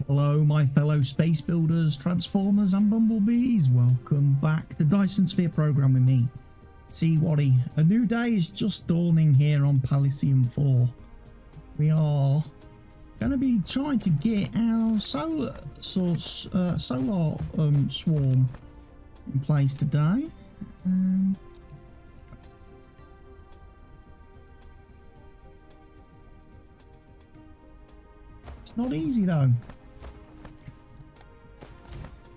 Hello, my fellow space builders, transformers and bumblebees. Welcome back to Dyson Sphere Program with me, cwattyeso. A new day is just dawning here on Palisium 4. We are going to be trying to get our solar swarm in place today. It's not easy though,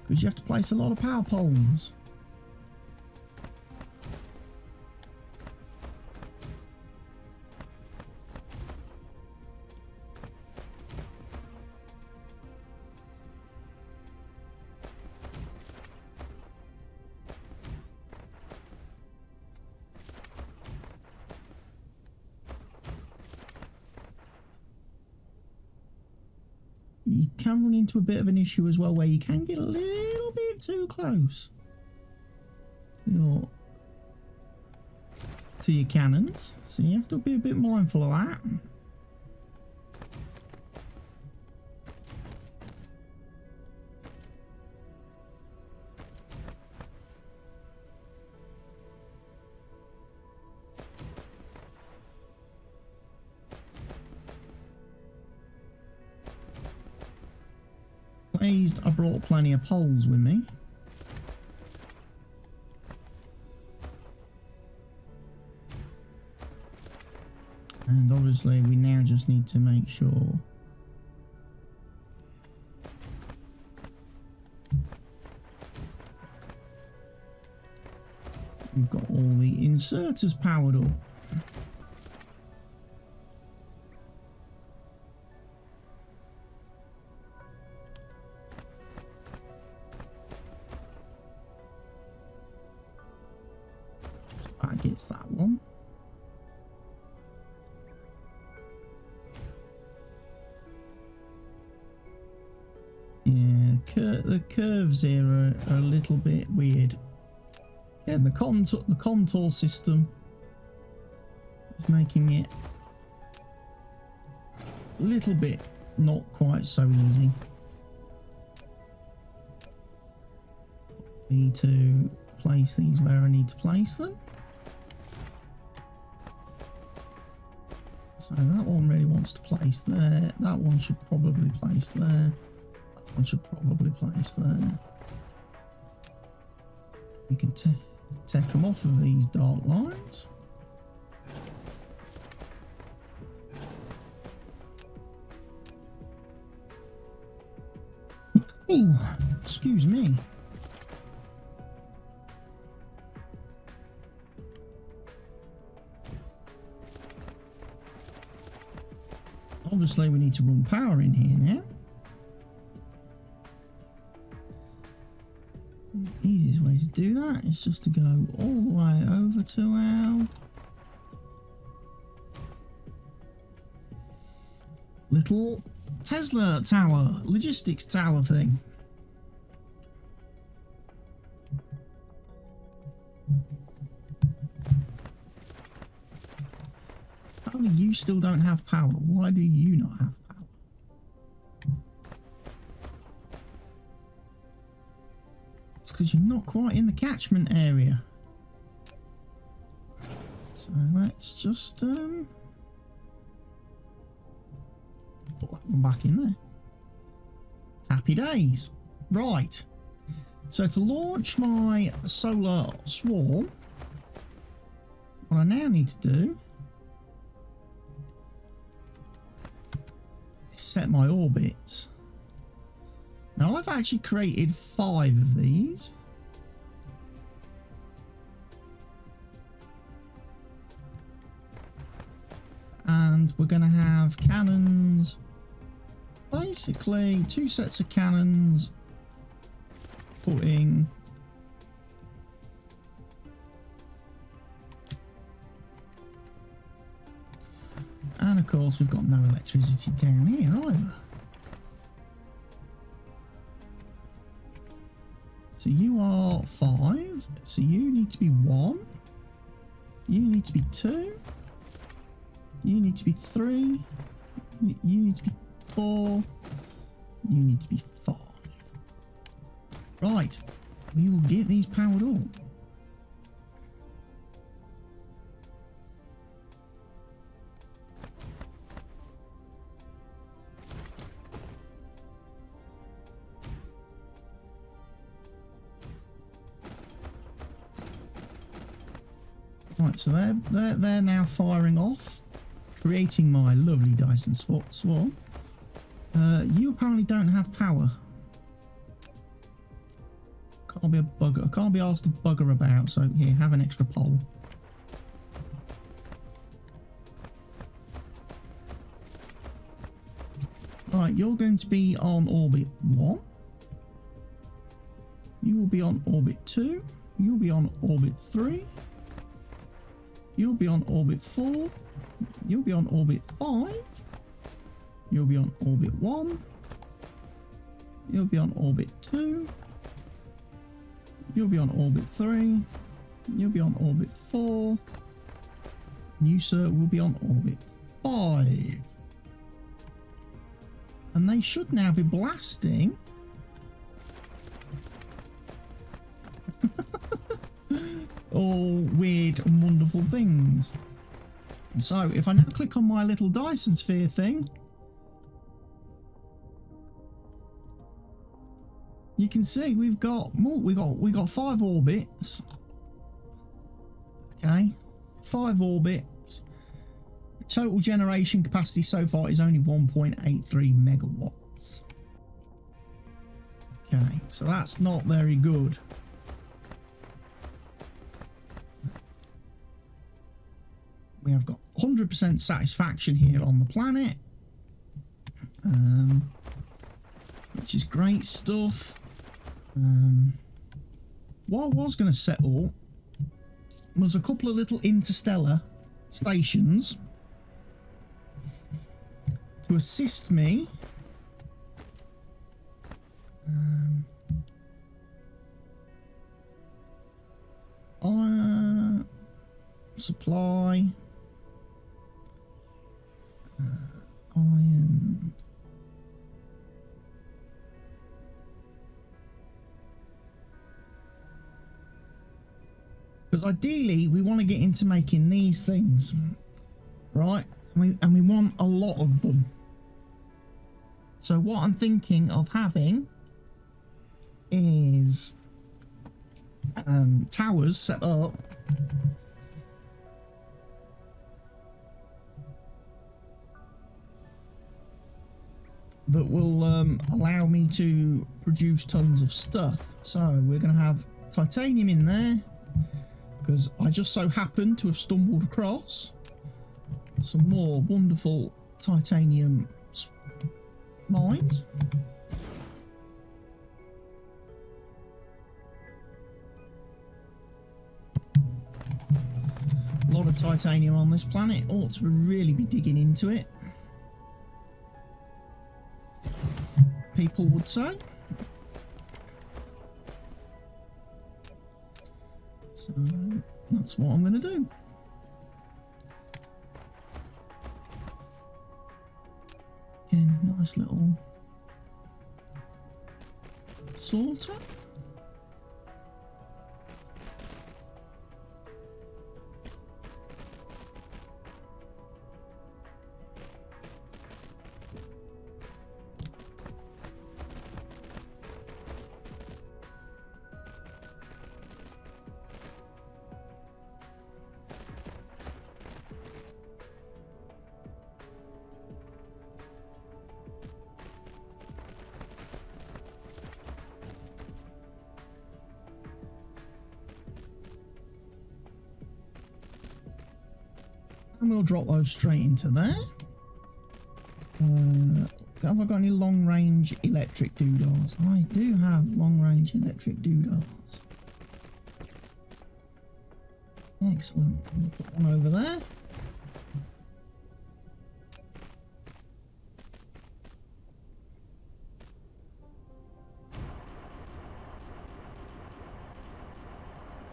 because you have to place a lot of power poles. You can run into a bit of an issue as well, where you can get a little bit too close to your cannons, so you have to be a bit mindful of that. I brought plenty of poles with me. And obviously we now just need to make sure we've got all the inserters powered up. Gets that one. Yeah, the curves here are a little bit weird. Yeah, the contour system is making it a little bit not quite so easy. Need to place these where I need to place them. So that one really wants to place there. That one should probably place there. That one should probably place there. You can take them off of these dark lines. Ooh, excuse me. Obviously we need to run power in here now. The easiest way to do that is just to go all the way over to our little Tesla tower, logistics tower thing. Only you still don't have power. Why do you not have power? It's because you're not quite in the catchment area. So let's just put that one back in there. Happy days. Right. So to launch my solar swarm, what I now need to do set my orbits. Now I've actually created 5 of these. And we're going to have cannons, basically 2 sets of cannons putting and of course we've got no electricity down here either. So you are 5, so you need to be 1, you need to be 2, you need to be 3, you need to be 4, You need to be 5. Right, we will get these powered up. Right, so they're now firing off, creating my lovely Dyson swarm. You apparently don't have power. Can't be a bugger. Can't be asked to bugger about. So here, have an extra pole. Right, you're going to be on orbit 1. You will be on orbit 2. You'll be on orbit 3. You'll be on orbit 4. You'll be on orbit 5. You'll be on orbit 1. You'll be on orbit 2. You'll be on orbit 3. You'll be on orbit 4. You, sir, will be on orbit 5. And they should now be blasting all weird and wonderful things. So if I now click on my little Dyson sphere thing, you can see we've got more. We got 5 orbits. Okay, 5 orbits. Total generation capacity so far is only 1.83 megawatts. Okay, so that's not very good. We have got 100% satisfaction here on the planet, which is great stuff. What I was going to set up was a couple of little interstellar stations to assist me supply iron. Because ideally we want to get into making these things, right? And we want a lot of them. So what I'm thinking of having is towers set up that will allow me to produce tons of stuff. So we're going to have titanium in there, because I just so happen to have stumbled across some more wonderful titanium mines. A lot of titanium on this planet. Ought to really be digging into it, people would say. So that's what I'm going to do. Again, nice little sorter. And we'll drop those straight into there. Have I got any long-range electric doodles? I do have long-range electric doodles. Excellent. We'll put one over there.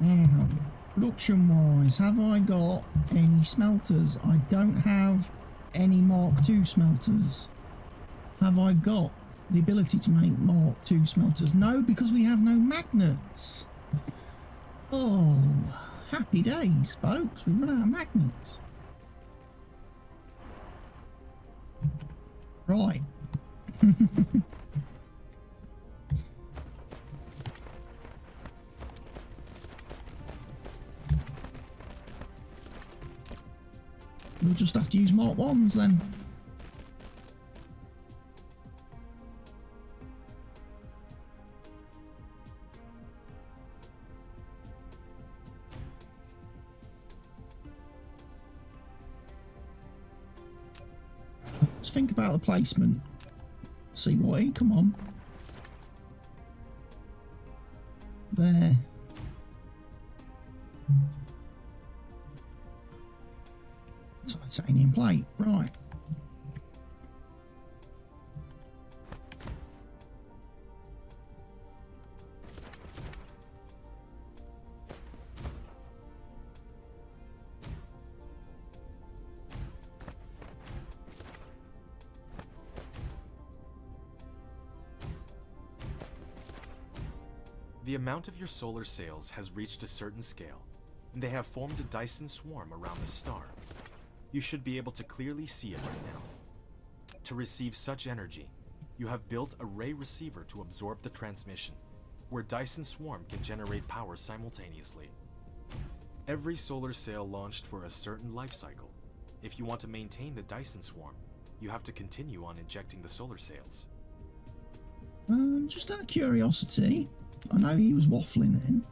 Now, production-wise, have I got any smelters? I don't have any Mark II smelters. Have I got the ability to make Mark II smelters? No, because we have no magnets. Oh, happy days, folks. We've run out of magnets. Right. We'll just have to use Mark 1s then. Let's think about the placement. See what he, come on. There. Titanium plate, right. The amount of your solar sails has reached a certain scale, and they have formed a Dyson swarm around the star. You should be able to clearly see it right now. To receive such energy, you have built a ray receiver to absorb the transmission, where Dyson swarm can generate power simultaneously. Every solar sail launched for a certain life cycle. If you want to maintain the Dyson swarm, you have to continue on injecting the solar sails. Just out of curiosity, I know he was waffling then.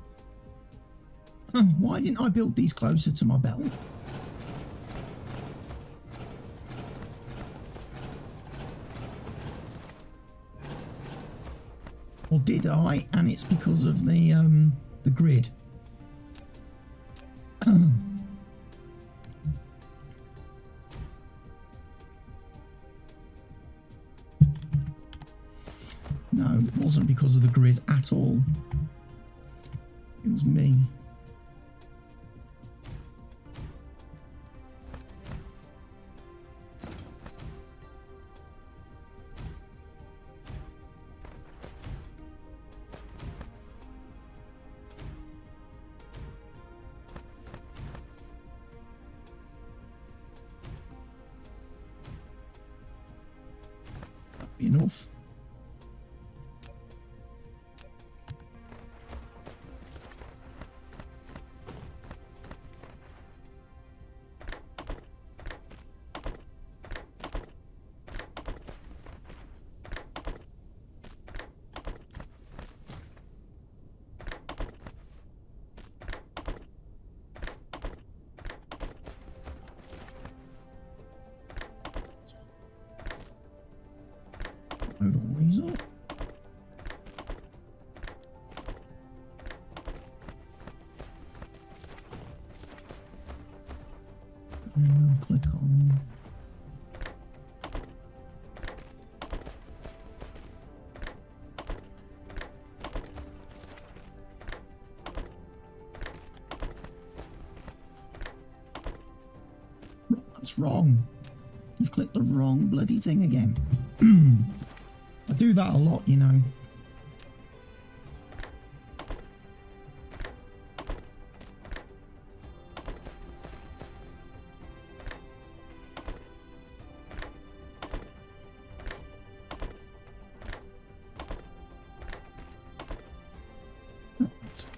Why didn't I build these closer to my belt? Or did I? And it's because of the grid. No, it wasn't because of the grid at all. It was me. That'd be enough. Load all these up. And we'll click on that's wrong. You've clicked the wrong bloody thing again. I do that a lot, you know.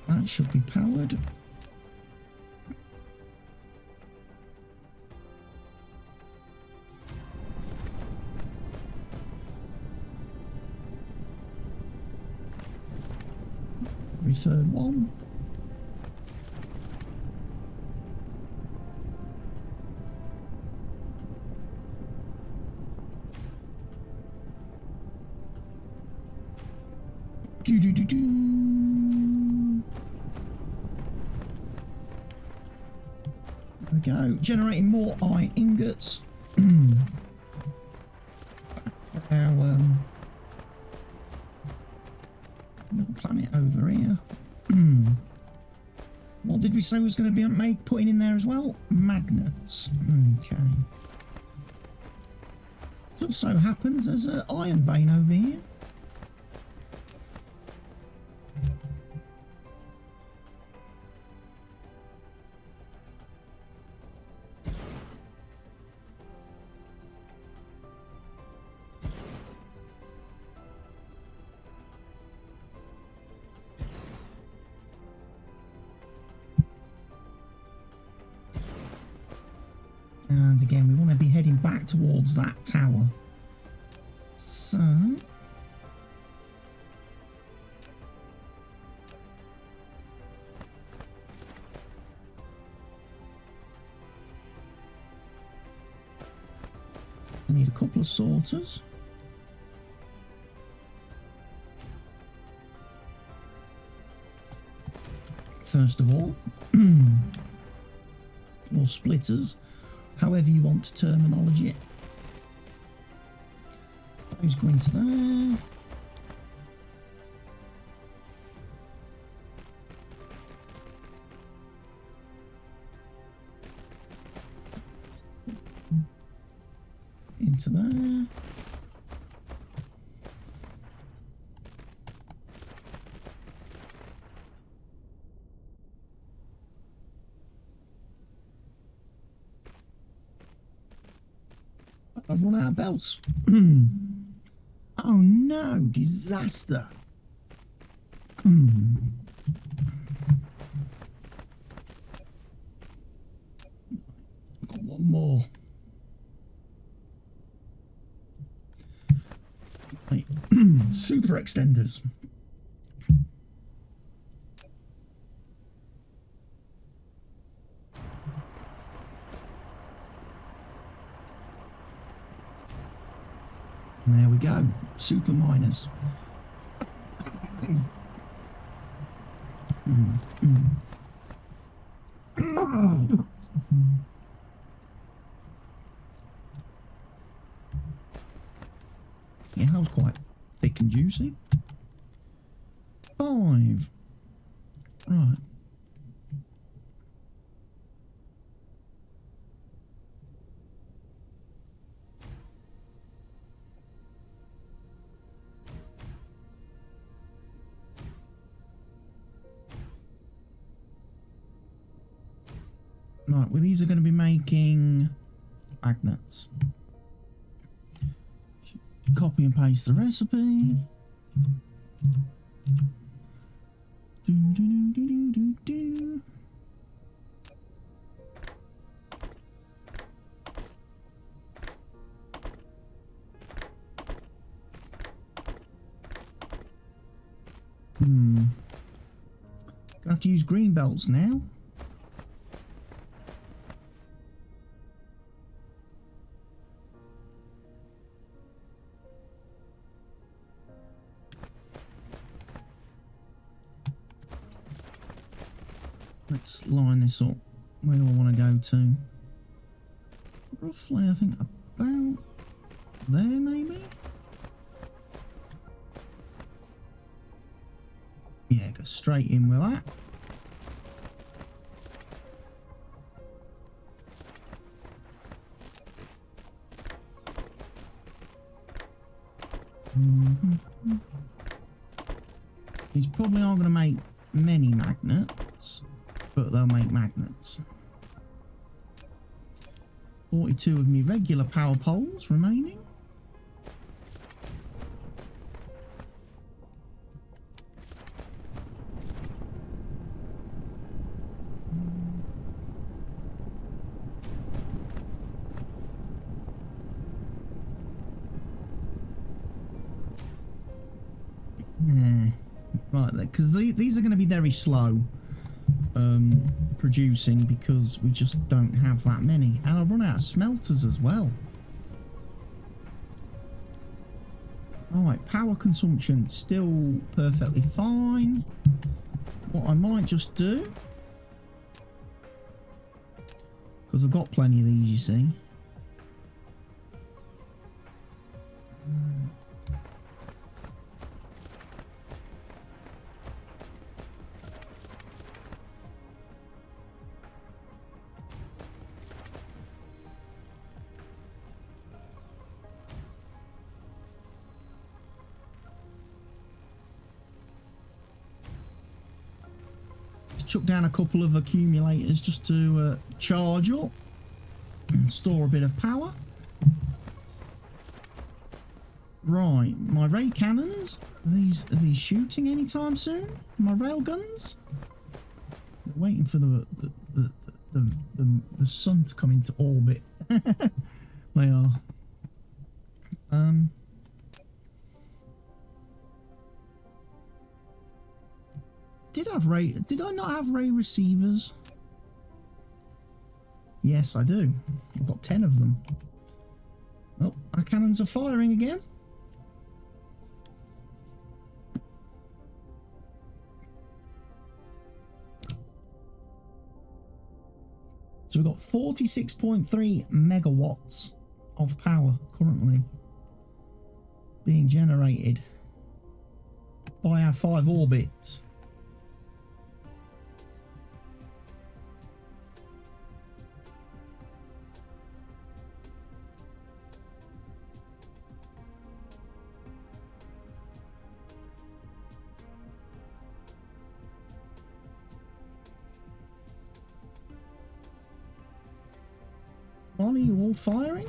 That should be powered. Third one. Do do do do. There we go. Generating more iron ingots. Our little planet over here. What did we say was going to be putting in there as well? Magnets. Okay. Just so happens there's an iron vein over here. And again, we want to be heading back towards that tower. So... I need a couple of sorters. First of all, or splitters, however you want to terminology it. Those go into there. Into there. I've run out of belts. Oh no, disaster. Got one more. Right. Super extenders. There we go, super miners. Yeah, that was quite thick and juicy. 5. Right. Right, well, these are going to be making magnets. Copy and paste the recipe. Do, do, do, do, do, do. Gonna have to use green belts now. Let's line this up. Where do I want to go to? Roughly, I think about there, maybe? Yeah, go straight in with that. These probably aren't going to make many magnets, but they'll make magnets. 42 of me regular power poles remaining. Right, because these are going to be very slow producing because we just don't have that many. And I've run out of smelters as well. Alright, power consumption still perfectly fine. What I might just do, because I've got plenty of these, you see. Chuck down a couple of accumulators just to charge up and store a bit of power. Right, my ray cannons. Are these shooting anytime soon? My rail guns. They're waiting for the sun to come into orbit. They are. Did I not have ray receivers? Yes, I do. I've got 10 of them. Oh, our cannons are firing again. So we've got 46.3 megawatts of power currently being generated by our 5 orbits. Are you all firing?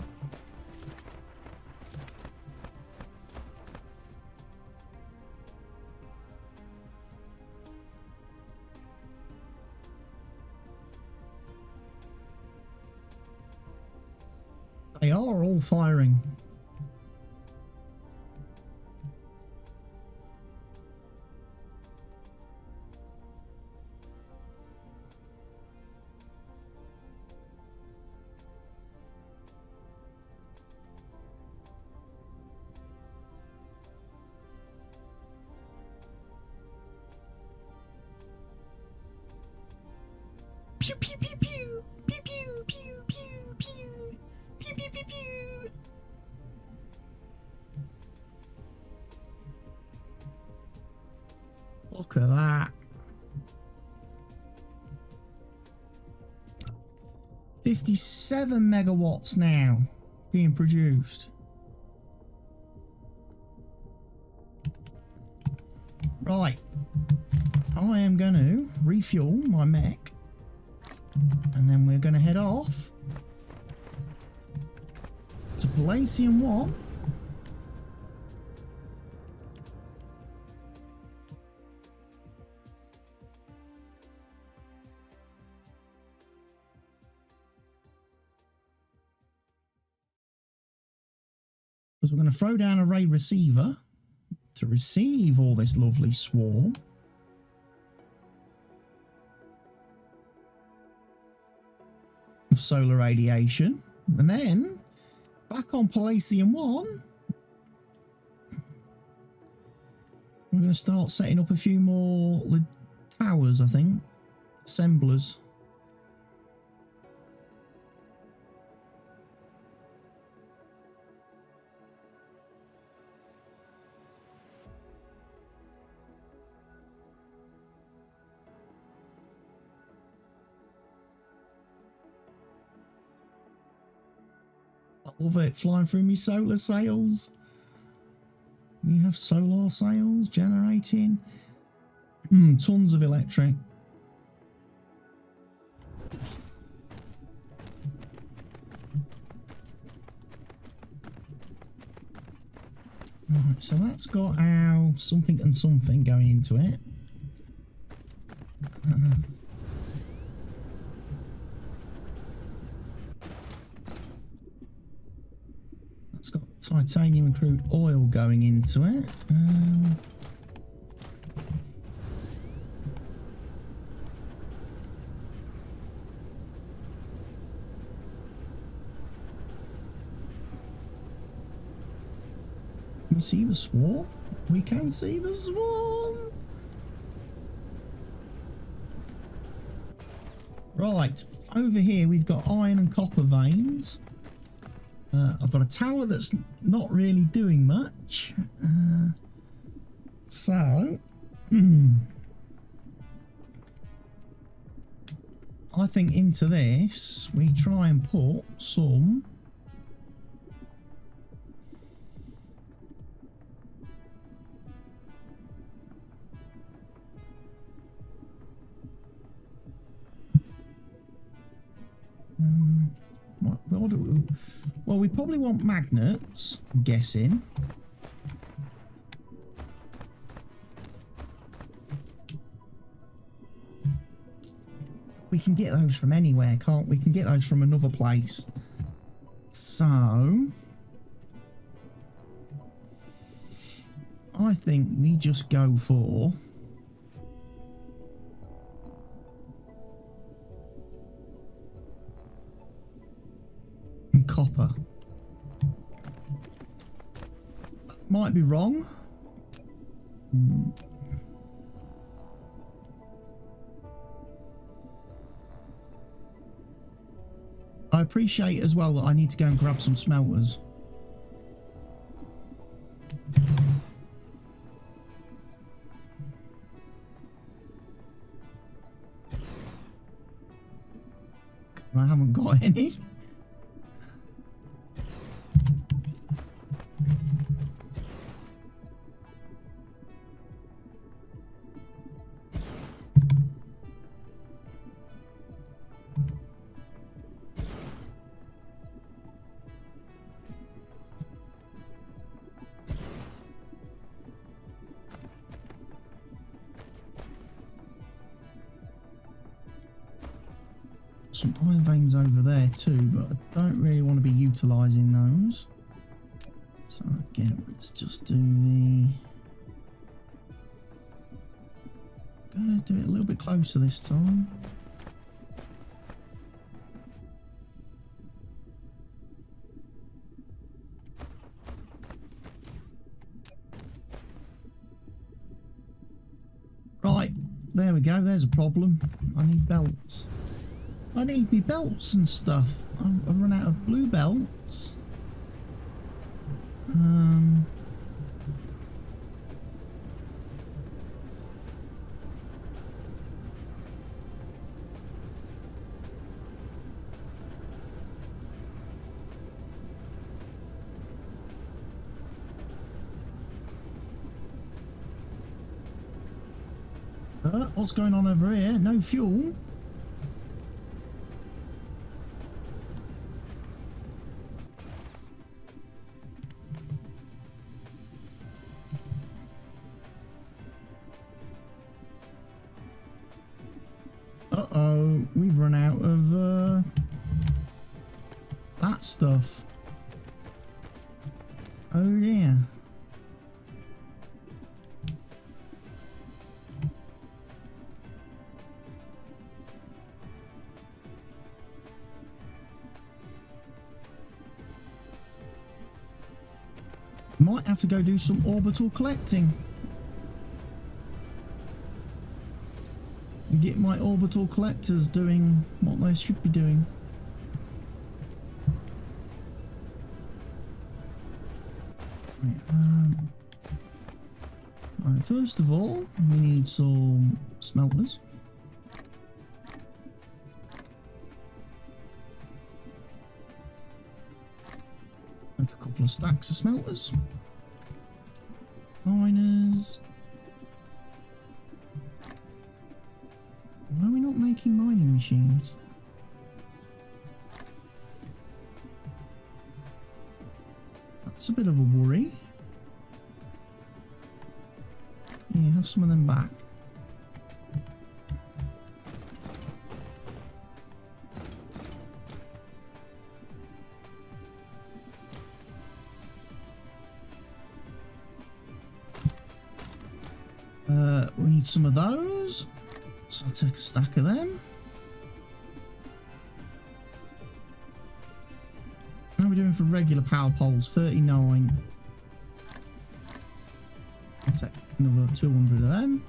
They are all firing. Pew pew pew pew pew pew pew pew pew pew pew pew pew. Look at that. 57 megawatts now being produced. Right. I am going to refuel my mech. And then we're going to head off to Palladium 1. Because we're going to throw down a ray receiver to receive all this lovely swarm. Of solar radiation, and then back on Palladium 1 we're going to start setting up a few more towers, I think, assemblers. I love it, flying through me solar sails. We have solar sails generating tons of electric. Right, so that's got our something and something going into it. It's got titanium and crude oil going into it. Can we see the swarm? We can see the swarm! Right, over here we've got iron and copper veins. I've got a tower that's not really doing much. So, I think into this we try and put some what do we, well, we probably want magnets, I'm guessing. We can get those from anywhere, can't we? We can get those from another place. So I think we just go for copper. Might be wrong. I appreciate as well that I need to go and grab some smelters. I haven't got any. Some iron veins over there too, but I don't really want to be utilising those. So again, let's just do the... Gonna do it a little bit closer this time. Right, there we go, there's a problem. I need belts. I need me belts and stuff. I've run out of blue belts. What's going on over here? No fuel. Uh-oh, we've run out of that stuff. Oh yeah. Might have to go do some orbital collecting. And get my orbital collectors doing what they should be doing. Right, first of all, we need some smelters. Make a couple of stacks of smelters. Miners. Why are we not making mining machines? That's a bit of a worry. Yeah, have some of them back. We need some of those. So I'll take a stack of them. How are we doing for regular power poles? 39. I'll take another 200 of them.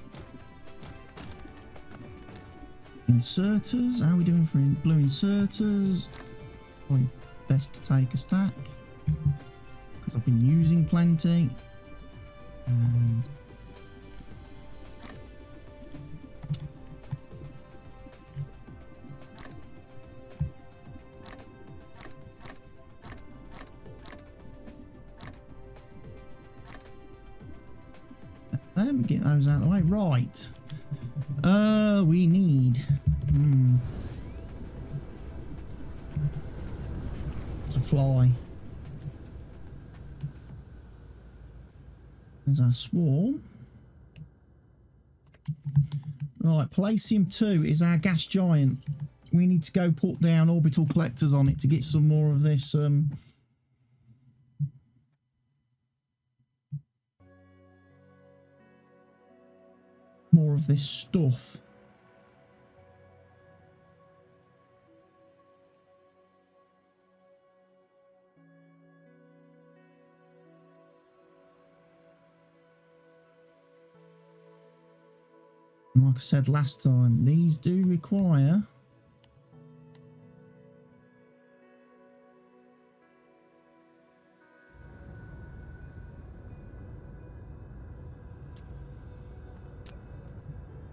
Inserters. How are we doing for blue inserters? Probably best to take a stack because I've been using plenty. And get those out of the way. Right. We need to fly. There's our swarm. Right, Palladium 2 is our gas giant. We need to go put down orbital collectors on it to get some more of this more of this stuff. And like I said last time, these do require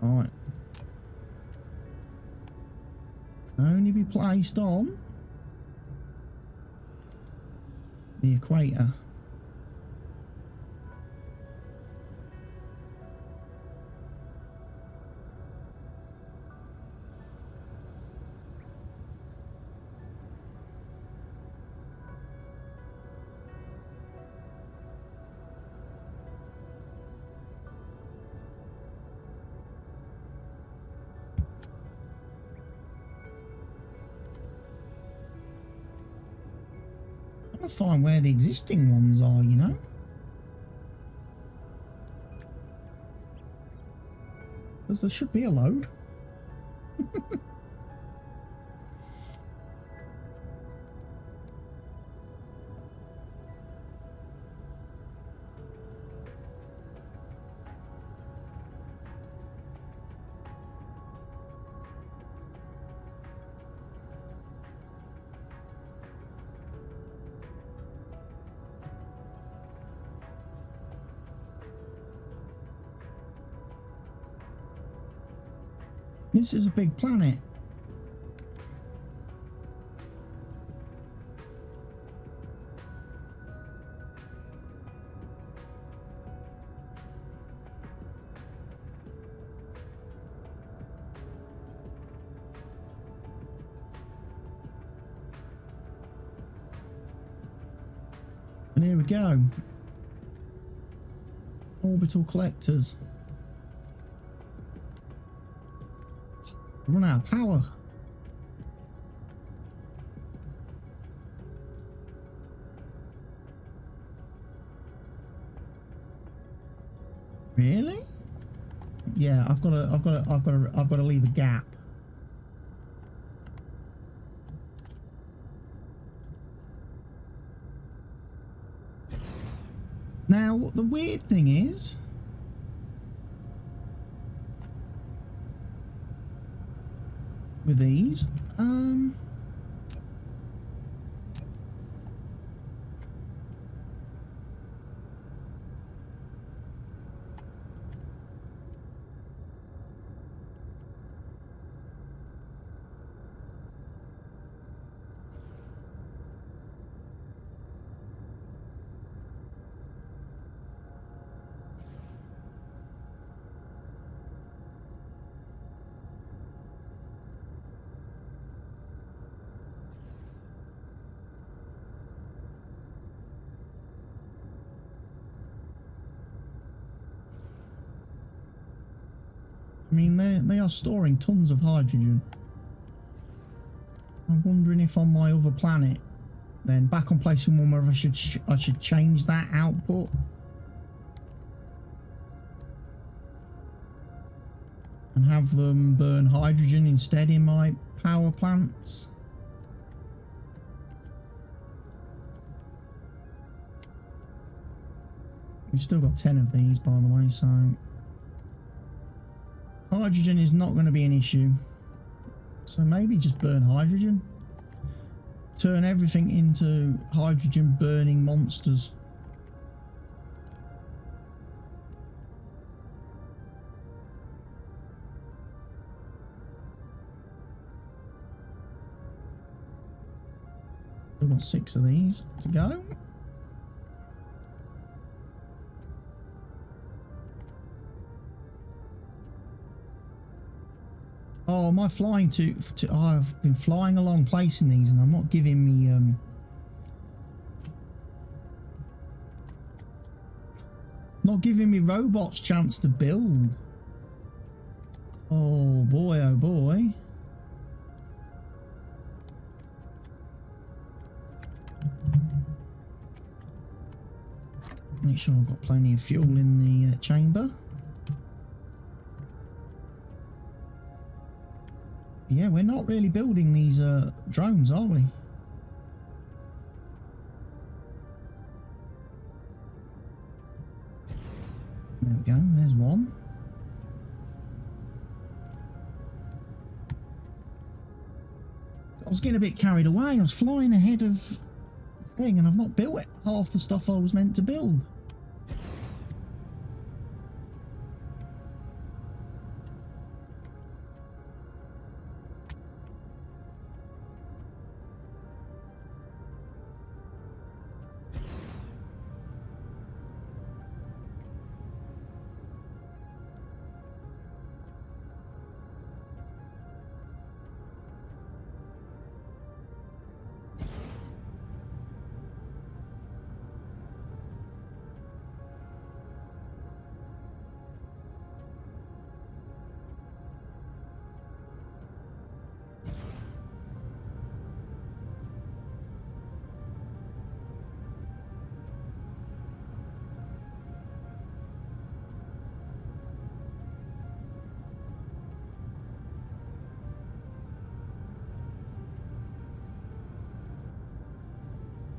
right. Can only be placed on the equator. I'll find where the existing ones are, you know. Because there should be a load. This is a big planet. And here we go. Orbital collectors. Run out of power. Really? Yeah, I've got to leave a gap. Now, what the weird thing is, with these, I mean, they are storing tons of hydrogen. I'm wondering if on my other planet, then back on PlayStation 1, whether I should change that output. And have them burn hydrogen instead in my power plants. We've still got 10 of these, by the way, so hydrogen is not going to be an issue. So maybe just burn hydrogen. Turn everything into hydrogen burning monsters. We've got 6 of these to go. Oh, am I flying oh, I've been flying along placing these and I'm not giving me not giving me robots chance to build. Oh boy, oh boy. Make sure I've got plenty of fuel in the chamber. Yeah, we're not really building these drones, are we? There we go, there's one. I was getting a bit carried away. I was flying ahead of the thing and I've not built half the stuff I was meant to build.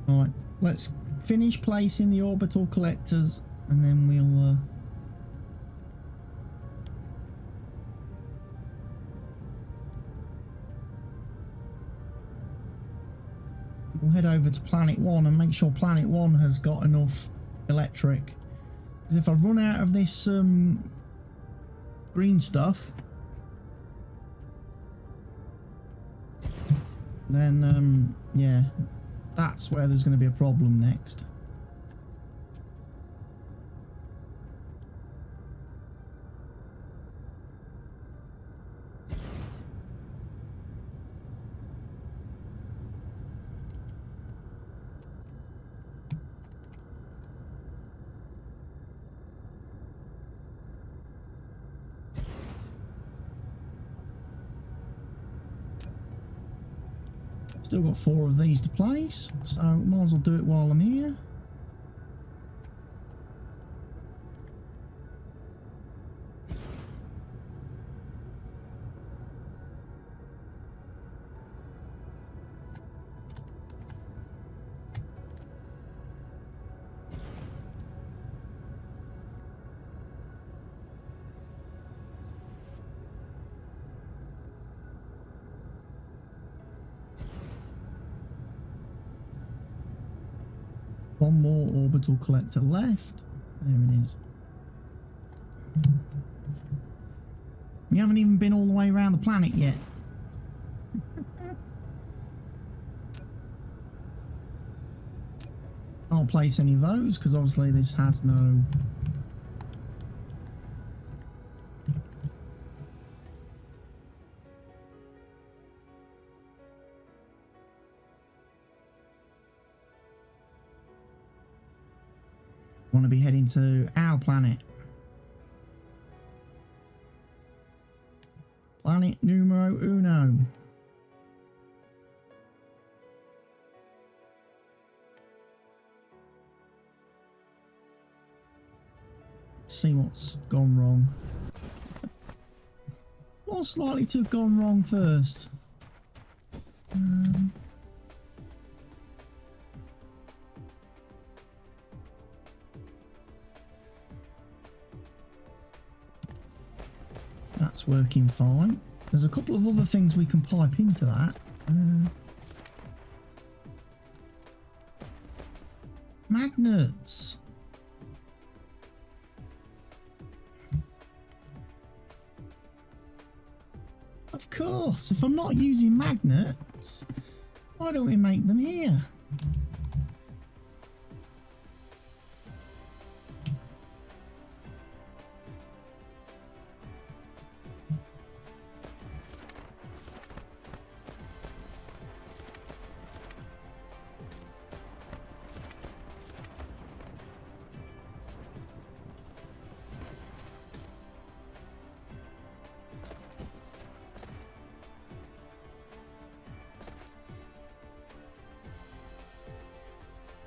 Right, let's finish placing the orbital collectors and then we'll head over to Planet 1 and make sure Planet 1 has got enough electric. Because if I run out of this green stuff, then yeah, that's where there's going to be a problem next. Still got 4 of these to place, so might as well do it while I'm here. One more orbital collector left. There it is. We haven't even been all the way around the planet yet. Can't place any of those because obviously this has no... Want to be heading to our planet. Planet numero uno. See what's gone wrong. What's likely to have gone wrong first? That's working fine. There's a couple of other things we can pipe into that. Magnets. Of course, if I'm not using magnets, why don't we make them here?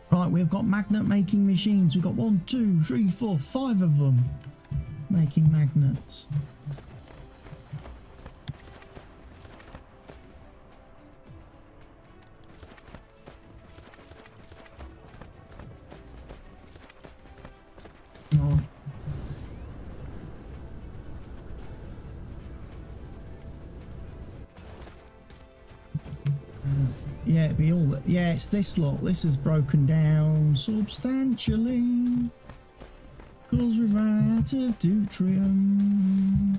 Right, we've got magnet making machines. We've got 1, 2, 3, 4, 5 of them making magnets. Yeah, it'd be all... Yeah, it's this lot. This is broken down substantially. Because we've run out of deuterium.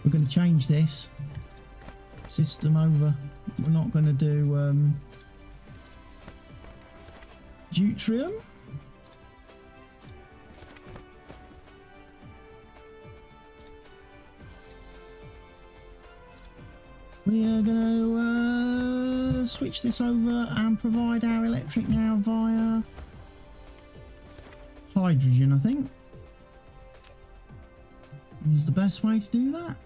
We're going to change this system over. We're not going to do deuterium. We are going to switch this over and provide our electric now via hydrogen, I think. Is the best way to do that.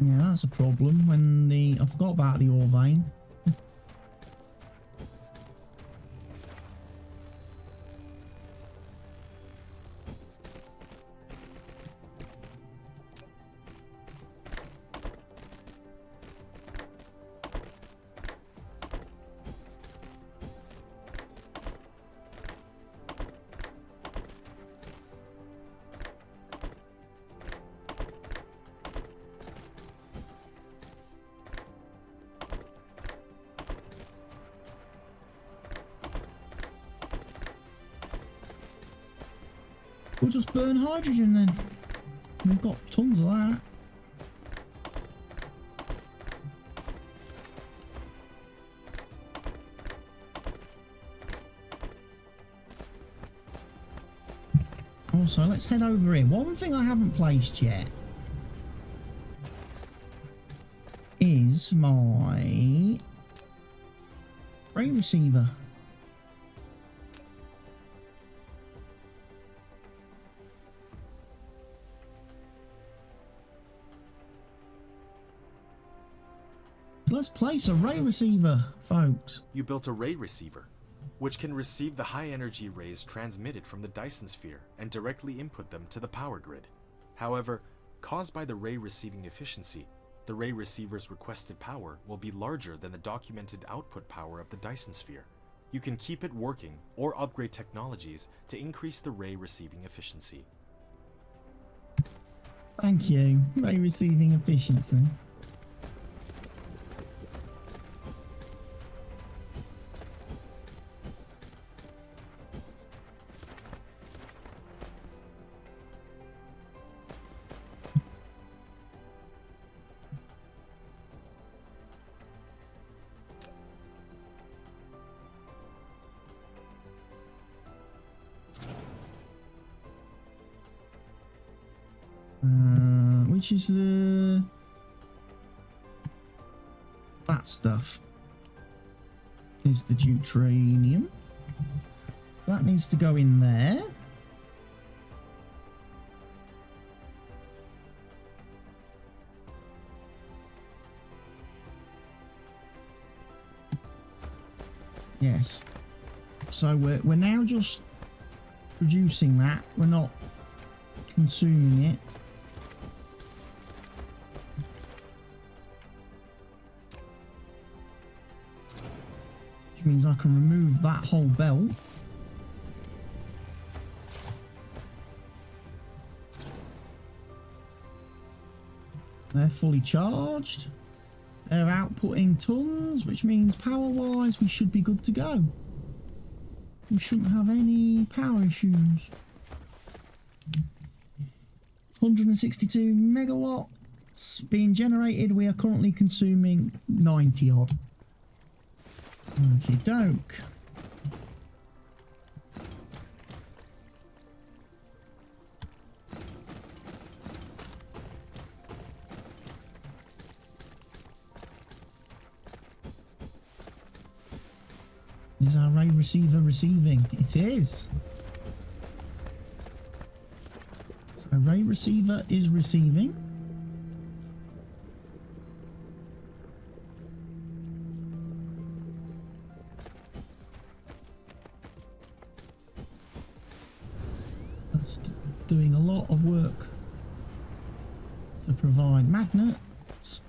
Yeah, that's a problem when I forgot about the ore vein. We'll just burn hydrogen then. We've got tons of that. Also, let's head over here. One thing I haven't placed yet is my ray receiver. Let's place a ray receiver, folks. You built a ray receiver, which can receive the high energy rays transmitted from the Dyson Sphere and directly input them to the power grid. However, caused by the ray receiving efficiency, the ray receiver's requested power will be larger than the documented output power of the Dyson Sphere. You can keep it working or upgrade technologies to increase the ray receiving efficiency. Thank you. Ray receiving efficiency. Which is that stuff is the deuterium. That needs to go in there. Yes. So we're now just producing that. We're not consuming it. Means I can remove that whole belt. They're fully charged. They're outputting tons, which means power-wise we should be good to go. We shouldn't have any power issues. 162 megawatts being generated. We are currently consuming 90 odd. Okay, doke. Is our array receiver receiving? It is. So array receiver is receiving. That's doing a lot of work to provide magnets.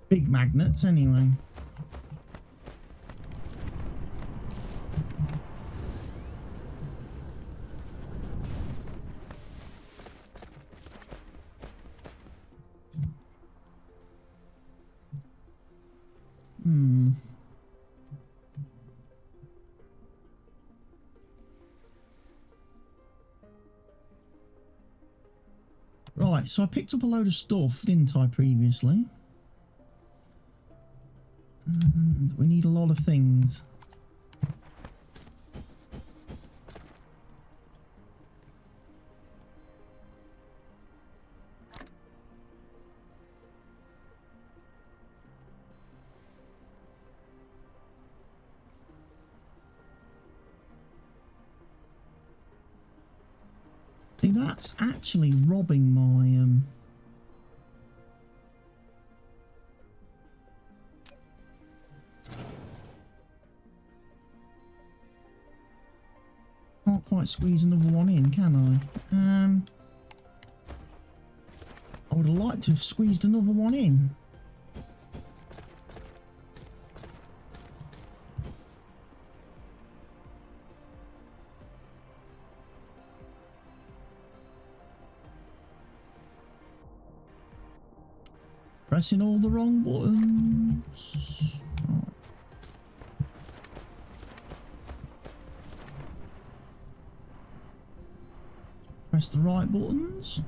Big magnets, anyway. Right, so I picked up a load of stuff, didn't I, previously? And we need a lot of things. See, that's actually robbing my can't quite squeeze another one in, can I? I would have liked to have squeezed another one in. Pressing all the wrong buttons. Right. Press the right buttons.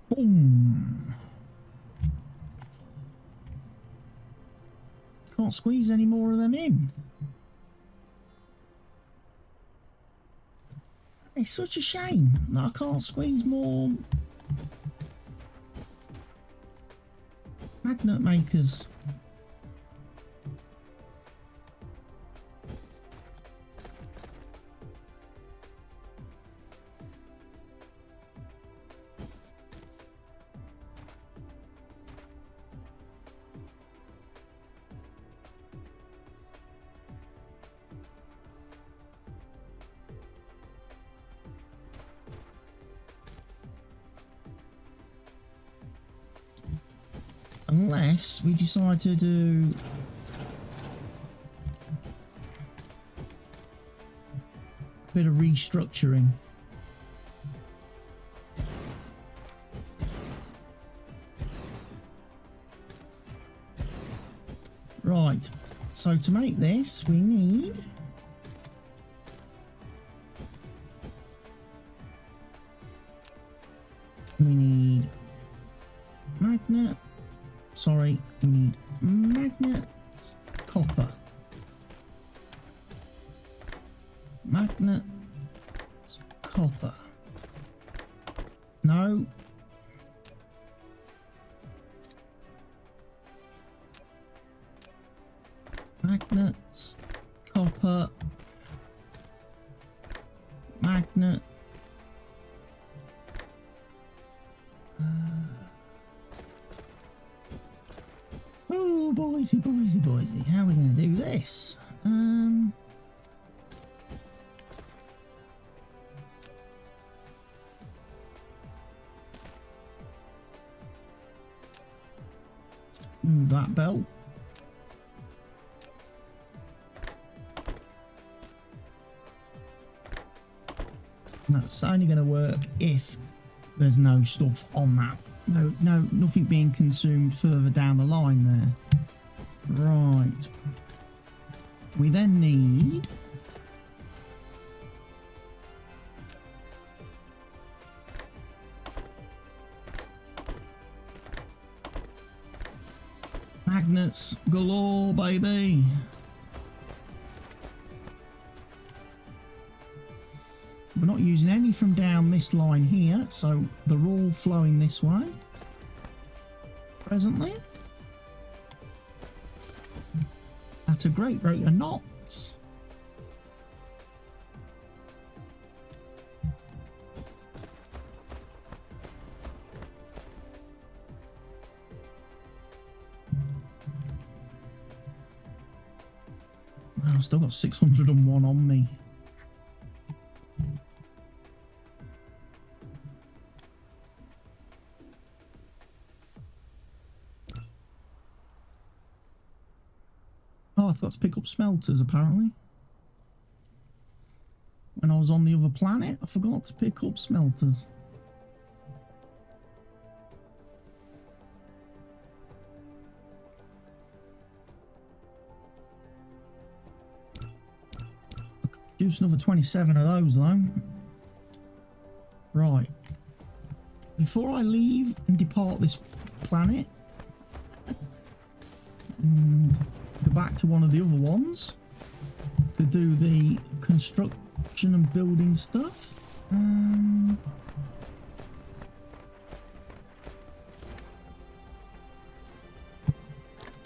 Boom. Can't squeeze any more of them in. It's such a shame that I can't squeeze more magnet makers. Unless we decide to do a bit of restructuring. Right, so to make this we need magnet. Sorry, we need magnets, copper, magnets, copper. No. Magnets, copper, magnet. Oh, boysy, boysy, boysy. How are we going to do this? Move that belt. And that's only going to work if there's no stuff on that No, nothing being consumed further down the line there. Right. We then need... magnets galore, baby. We're not using any from down this line here, so they're all flowing this way presently at a great rate of knots. Wow, I've still got 601 on me. Oh, I forgot to pick up smelters, apparently. When I was on the other planet, I forgot to pick up smelters. I could produce another 27 of those, though. Right. Before I leave and depart this planet... and go back to one of the other ones to do the construction and building stuff.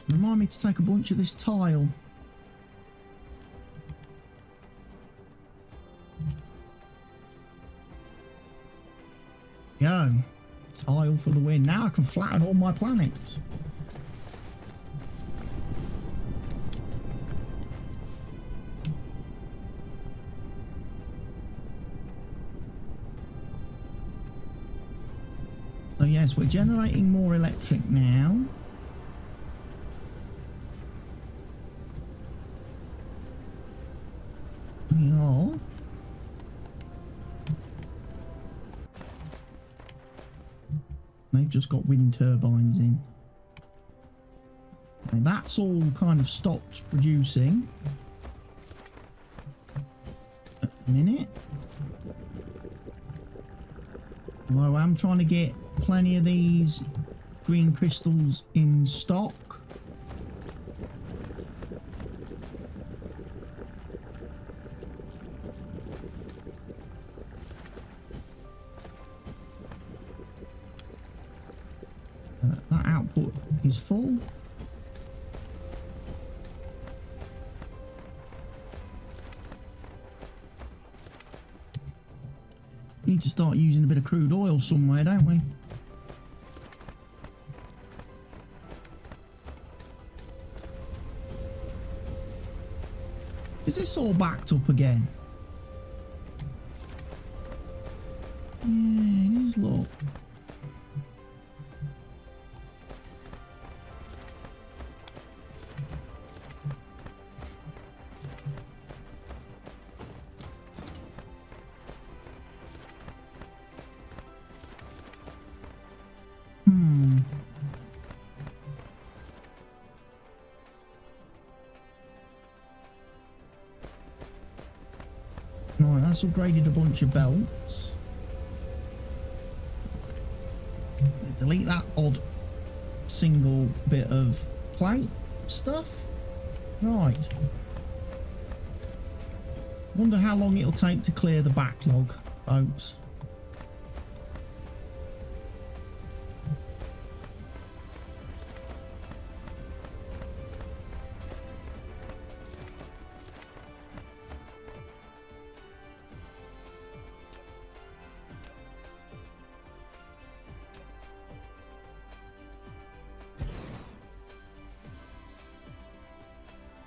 Remind me to take a bunch of this tile. Go. Tile for the win. Now I can flatten all my planets. So yes, we're generating more electric now. We are. They've just got wind turbines in. Okay, that's all kind of stopped producing at the minute. Although I'm trying to get plenty of these green crystals in stock. That output is full. Need to start using a bit of crude oil somewhere, don't we? Is this all backed up again? Yeah, it is, look. Right, that's upgraded a bunch of belts. Delete that odd single bit of plate stuff. Right. Wonder how long it'll take to clear the backlog, folks.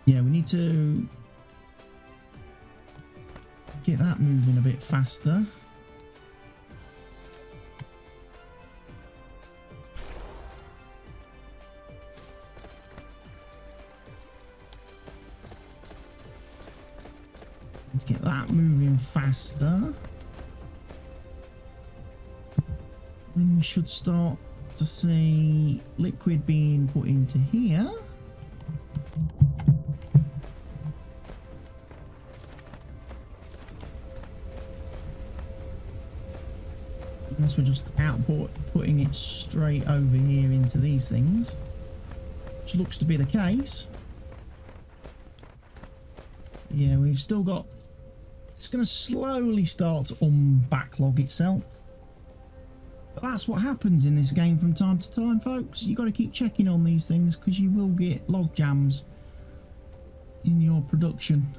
Yeah, we need to get that moving a bit faster. Let's get that moving faster. And we should start to see liquid being put into here. Unless we're just putting it straight over here into these things, which looks to be the case. Yeah, we've still got... It's going to slowly start to backlog itself. But that's what happens in this game from time to time, folks. You've got to keep checking on these things because you will get log jams in your production.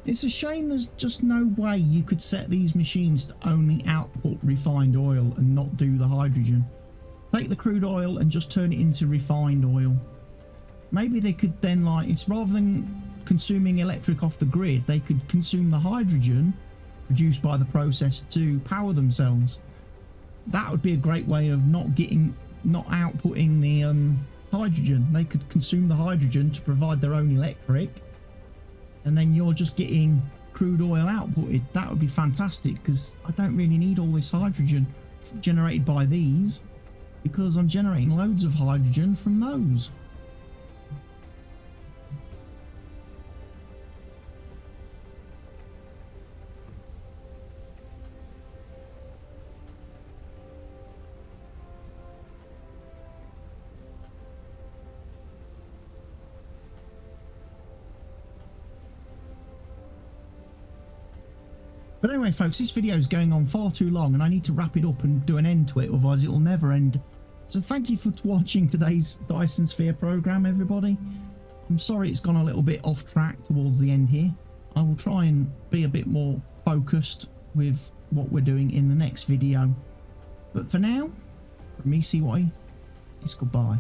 It's a shame there's just no way you could set these machines to only output refined oil and not do the hydrogen. Take the crude oil and just turn it into refined oil. Maybe they could then, like, it's rather than consuming electric off the grid, they could consume the hydrogen produced by the process to power themselves. That would be a great way of not outputting the hydrogen. They could consume the hydrogen to provide their own electric, and then you're just getting crude oil outputted. That would be fantastic, because I don't really need all this hydrogen generated by these, because I'm generating loads of hydrogen from those. But anyway, folks, this video is going on far too long and I need to wrap it up and do an end to it, otherwise it will never end. So thank you for watching today's Dyson Sphere program, everybody. I'm sorry it's gone a little bit off track towards the end here. I will try and be a bit more focused with what we're doing in the next video. But for now, from me, cwattye, it's goodbye.